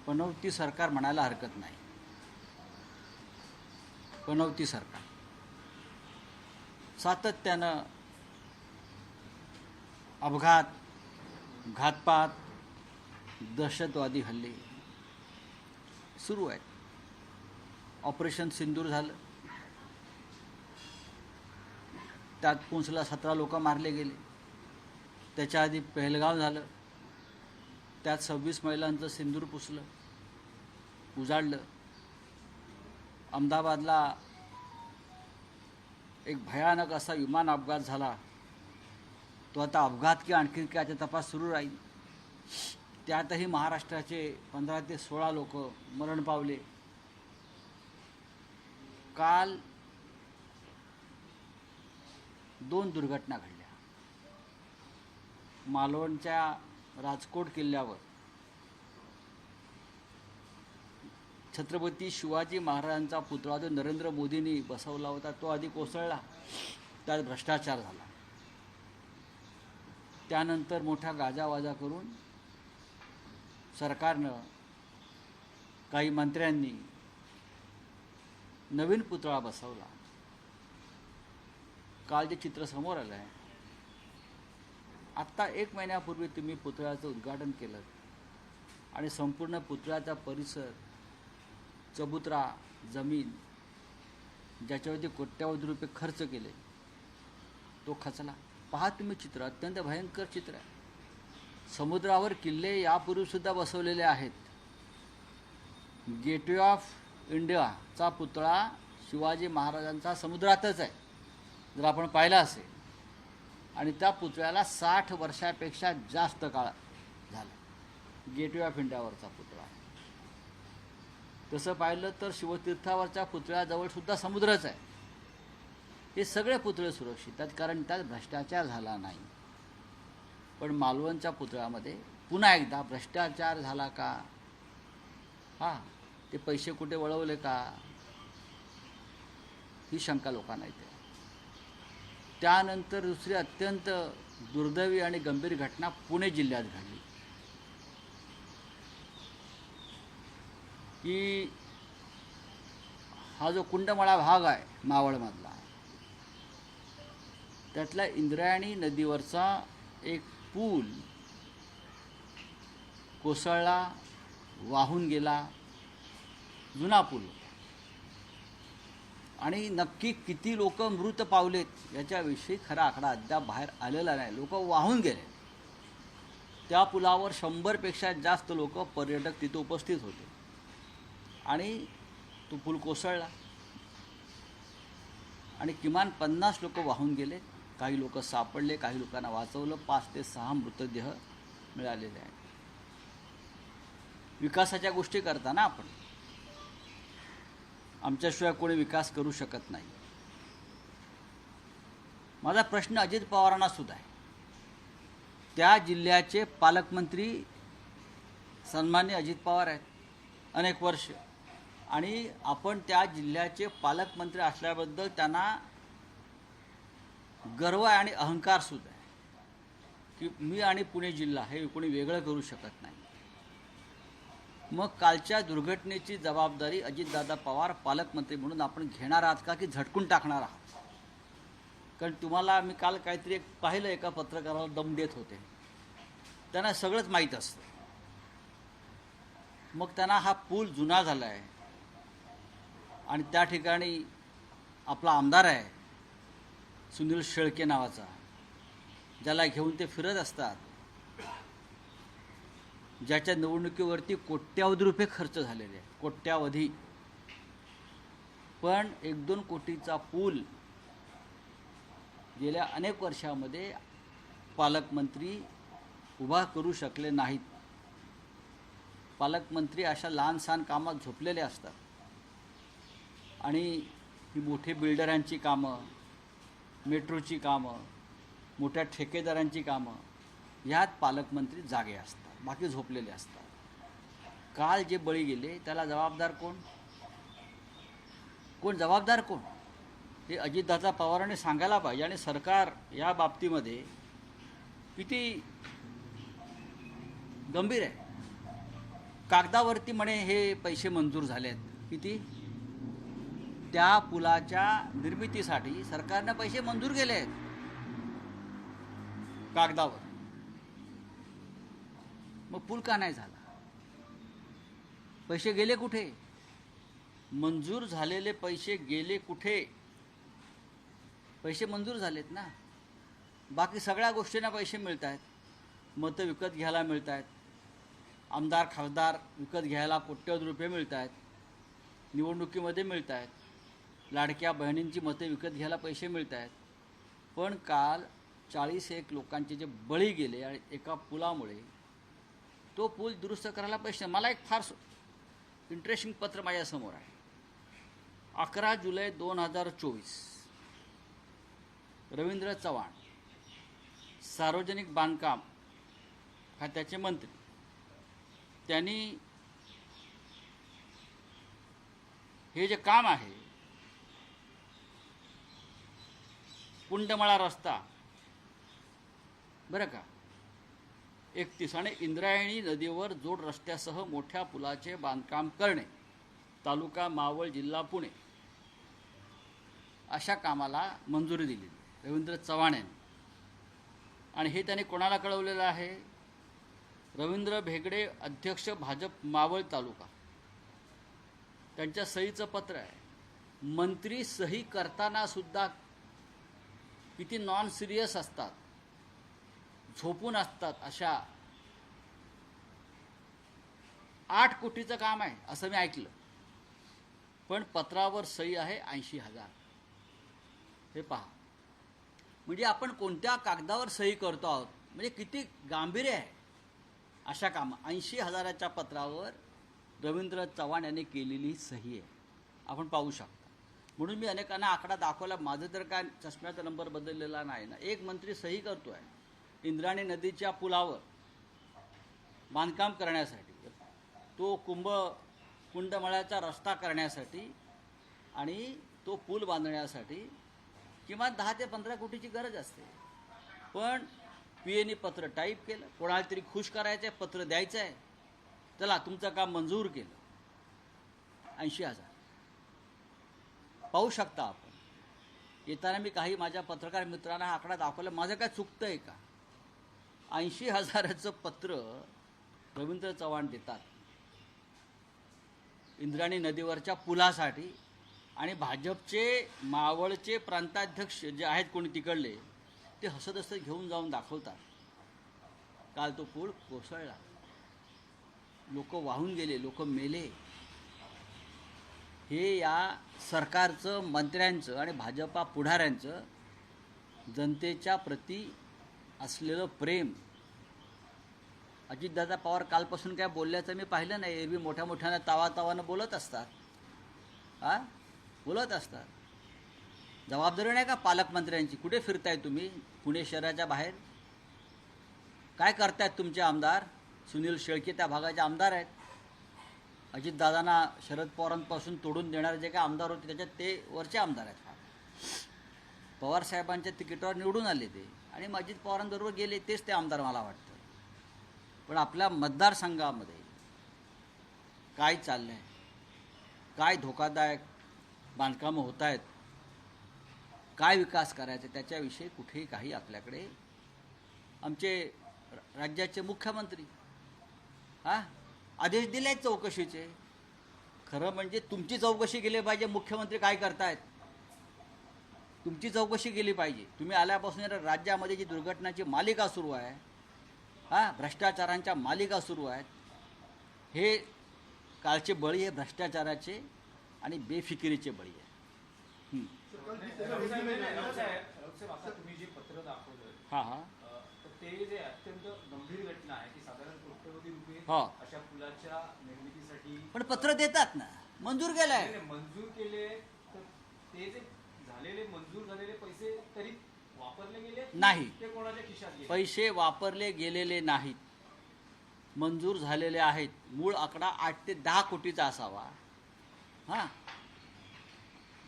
पनवती सरकार म्हणायला हरकत नाही. पनवती सरकार सातत्यानं अपघात, घातपात, दहशतवादी हल्ले सुरू आहेत. ऑपरेशन सिंदूर झालं, त्यात पुंछला 17 लोक मारले गेले. त्याच्या आधी पहलगाम झालं, त्यात 26 महिलांचं सिंदूर पुसलं, उजाडलं. अहमदाबादला एक भयानक असा विमान अपघात झाला. तो आता अपघात की आणखी काय तपास सुरू राहील. त्यातही महाराष्ट्राचे 15 ते 16 लोक मरण पावले. काल 2 दुर्घटना घडल्या. मालवणच्या राजकोट किल्ल्यावर छत्रपती शिवाजी महाराजांचा पुतळा जो नरेंद्र मोदींनी बसवला होता तो आधी कोसळला, त्यात भ्रष्टाचार झाला. त्यानंतर मोठा गाजावाजा करून सरकारनं, काही मंत्र्यांनी नवीन पुतळा बसवला. काल जे चित्र समोर आलं आहे, आत्ता 1 महिन्यापूर्वी तुम्ही पुतळ्याचं उद्घाटन केलं आणि संपूर्ण पुतळ्याचा परिसर, चबुतरा, जमीन ज्याच्यावरती कोट्यावधी रुपये खर्च केले तो खचला. पहा तुम्ही चित्र, अत्यंत भयंकर चित्र आहे. समुद्रावर किल्ले यापूर्वीसुद्धा बसवलेले आहेत. गेटवे ऑफ इंडियाचा पुतळा शिवाजी महाराजांचा समुद्रातच आहे, जर आपण पाहिला असेल. आणि त्या पुतळ्याला 60 वर्षापेक्षा जास्त काळ झाला. गेटवे ऑफ इंडियावरचा पुतळा. तसं पाहिलं तर शिवतीर्थावरच्या पुतळ्याजवळसुद्धा समुद्रच आहे. हे सगळे पुतळे सुरक्षित आहेत, कारण त्यात भ्रष्टाचार झाला नाही. पण मालवणच्या पुतळ्यामध्ये पुन्हा एकदा भ्रष्टाचार झाला का? ते पैसे कुठे वळवले का? ही शंका लोकांना येते. त्यानंतर दुसरी अत्यंत दुर्दैवी आणि गंभीर घटना पुणे जिल्ह्यात घडली की हा जो कुंडमळा भाग आहे मावळमधला, त्यातला इंद्रायणी नदीवरचा एक पूल कोसळला, वाहून गेला. जुना पूल आणि नक्की किती लोक मृत पावलेत याच्याविषयी खरा आकडा अद्याप बाहेर आलेला नाही. लोक वाहून गेले. त्या पुलावर 100पेक्षा जास्त लोक पर्यटक तिथे उपस्थित होते आणि तो पूल कोसळला आणि किमान 50 लोक वाहून गेले. काही लोक सापडले, काही लोकांना वाचवलं. 5 ते 6 मृतदेह मिळालेले आहेत. विकासाच्या गोष्टी करताना आपण, आमच्याशिवाय कोणी विकास करू शकत नाही. माझा प्रश्न अजित पवारांना सुद्धा आहे. त्या जिल्ह्याचे पालकमंत्री सन्माननीय अजित पवार आहेत अनेक वर्ष, आणि आपण त्या जिल्ह्याचे पालकमंत्री असल्याबद्दल त्यांना गर्व आहे आणि अहंकार सुद्धा आहे की मी आणि पुणे जिल्हा हे कोणी वेगळं करू शकत नाही. मग कालच्या दुर्घटनेची जबाबदारी अजितदादा पवार पालकमंत्री म्हणून आपण घेणार आहात का, की झटकून टाकणार आहात? कारण तुम्हाला मी काल काहीतरी एक पाहिलं, एका पत्रकाराला दम देत होते. त्यांना सगळंच माहीत असतं. मग त्यांना हा पूल जुना झाला आहे आणि त्या ठिकाणी आपला आमदार आहे सुनील शेळके नावाचा, ज्याला घेऊन ते फिरत असतात, ज्याच्या निवडणुकीवरती कोट्यावधी रुपये खर्च झालेले आहेत, कोट्यावधी. पण 1-2 कोटीचा पूल गेल्या अनेक वर्षामध्ये पालकमंत्री उभा करू शकले नाहीत. पालकमंत्री अशा लहान सहान कामात झोपलेले असतात आणि ही मोठे बिल्डरांची कामं, मेट्रोची कामं, मोठ्या ठेकेदारांची कामं, ह्यात पालकमंत्री जागे असतात, बाकी झोपलेले असतात. काल जे बळी गेले त्याला जबाबदार कोण? जबाबदार कोण? हे अजितदादा पवारांनी सांगायला पाहिजे. आणि सरकार या बाबतीमध्ये किती गंभीर आहे. कागदावरती म्हणे हे पैसे मंजूर झाले आहेत. किती? त्या पुलाच्या निर्मितीसाठी सरकारनं पैसे मंजूर केले आहेत कागदावर. मग पूल का नाही झाला? पैसे गेले कुठे? मंजूर झालेले पैसे गेले कुठे? पैसे मंजूर झालेत ना. बाकी सगळ्या गोष्टींना पैसे मिळत आहेत. मतं विकत घ्यायला मिळत आहेत, आमदार खासदार विकत घ्यायला कोट्यवधी रुपये मिळत आहेत, निवडणुकीमध्ये मिळत आहेत, लाडक्या बहिणींची मतं विकत घ्यायला पैसे मिळत आहेत. पण काल 41 लोकांचे जे बळी गेले आणि एका पुलामुळे तो पूल दुरुस्त करायला पैसे. मला एक फार इंटरेस्टिंग पत्र माझ्यासमोर आहे. 11 जुलै 2024 रवींद्र चव्हाण, सार्वजनिक बांधकाम खात्याचे मंत्री, त्यांनी हे जे काम आहे कुंडमाळा रस्ता बरं का 31 आणि इंद्रायणी नदीवर जोड रस्त्यासह मोठ्या पुलाचे बांधकाम करणे, तालुका मावळ, जिल्हा पुणे, अशा कामाला मंजुरी दिली रवींद्र चव्हाण यांनी. आणि हे त्यांनी कोणाला कळवलेलं आहे? रवींद्र भेगडे, अध्यक्ष भाजप मावळ तालुका. त्यांच्या सहीचं पत्र आहे. मंत्री सही करताना सुद्धा किती नॉन सिरियस असतात, झोपून असतात. अशा 8 कोटीचं काम आहे असं मी ऐकलं, पण पत्रावर सही आहे 80,000. हे पहा, म्हणजे आपण कोणत्या कागदावर सही करतो आहोत, म्हणजे किती गांभीर्य आहे अशा कामं. 80,000च्या पत्रावर रवींद्र चव्हाण यांनी केलेली सही आहे, आपण पाहू शकता. म्हणून मी अनेकांना आकडा दाखवला. माझं तर काय चष्म्याचा नंबर बदललेला नाही ना. एक मंत्री सही करतो आहे इंद्रायणी नदीच्या पुलावर बांधकाम करण्यासाठी, तो कुंडमळ्याचा रस्ता करण्यासाठी आणि तो पूल बांधण्यासाठी किमान 10 ते 15 कोटीची गरज असते. पण पीएनी पत्र टाईप केलं, कोणाला तरी खुश करायचं आहे, पत्र द्यायचं आहे, चला तुमचं काम मंजूर केलं. 80,000 पाहू शकता आपण. येताना मी काही माझ्या पत्रकार मित्रांना हा आकडा दाखवला. माझं काय चुकतं आहे का? 80,000चं पत्र रवींद्र चव्हाण देतात इंद्रायणी नदीवरच्या पुलासाठी. आणि भाजपचे मावळचे प्रांताध्यक्ष जे आहेत कोणी तिकडले, ते हसत हसत घेऊन जाऊन दाखवतात. काल तो पूल कोसळला, लोक वाहून गेले, लोक मेले. हे या सरकारचं, मंत्र्यांचं आणि भाजपा पुढाऱ्यांचं जनतेच्या प्रती असलेलं प्रेम. अजितदादा पवार कालपासून काय बोलल्याचं मी पाहिलं नाही. एरवी मोठ्या मोठ्यानं तावातावानं बोलत असतात, बोलत असतात. जबाबदारी नाही का पालकमंत्र्यांची? कुठे फिरताय तुम्ही? पुणे शहराच्या बाहेर काय करतायत तुमचे आमदार? सुनील शेळके त्या भागाचे आमदार आहेत. अजितदादांना शरद पवारांपासून तोडून देणारे जे काही आमदार होते त्याच्यात ते वरचे आमदार आहेत. पवारसाहेबांच्या तिकीटावर निवडून आले ते आणि अजित पवारांबरोबर गेले, तेच ते आमदार मला वाटतं. पण आपल्या मतदारसंघामध्ये काय चाललं आहे, काय धोकादायक बांधकामं होत आहेत, काय विकास करायचा त्याच्याविषयी कुठेही काही आपल्याकडे. आमचे राज्याचे मुख्यमंत्री आदेश दिले आहेत चौकशीचे. खरं म्हणजे तुमची चौकशी केली पाहिजे. मुख्यमंत्री काय करतायत तुमची चौकशी केली पाहिजे. तुम्ही आल्यापासून राज्यामध्ये जी दुर्घटनांची मालिका सुरू आहे, भ्रष्टाचारांच्या मालिका सुरू आहेत, हे कालचे बळी हे भ्रष्टाचाराचे आणि बेफिकिरीचे बळी आहे. तुम्ही जे पत्र दाखवलं, हां ते जे अत्यंत गंभीर घटना आहे की साधारण कोट्यवधी रुपये अशा पुलाच्या निर्मितीसाठी. पण पत्र देतात ना, मंजूर केलंय. मंजूर केले तर ते जे झालेले मंजूर झालेले पैसे तरी वापरले गेले नाही. ते कोणाच्या खिशात गेले? पैसे वापरले गेलेले नाहीत, मंजूर झालेले आहेत. मूळ आकडा 8 ते 10 कोटीचा असावा.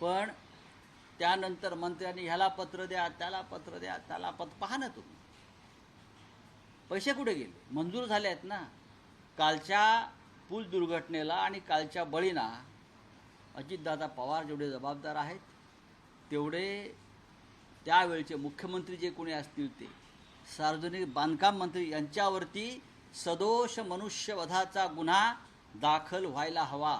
पण त्यानंतर मंत्र्यांनी ह्याला पत्र द्या, त्याला पत्र द्या, त्याला पहा ना तुम्ही पैसे कुठे गेले? मंजूर झाले आहेत ना. कालच्या पूल दुर्घटनेला आणि कालच्या बळींना अजितदादा पवार जेवढे जबाबदार आहेत तेवढे त्यावेळचे मुख्यमंत्री जे कोणी असतील ते सार्वजनिक बांधकाम मंत्री यांच्यावरती सदोष मनुष्यवधाचा गुन्हा दाखल व्हायला हवा.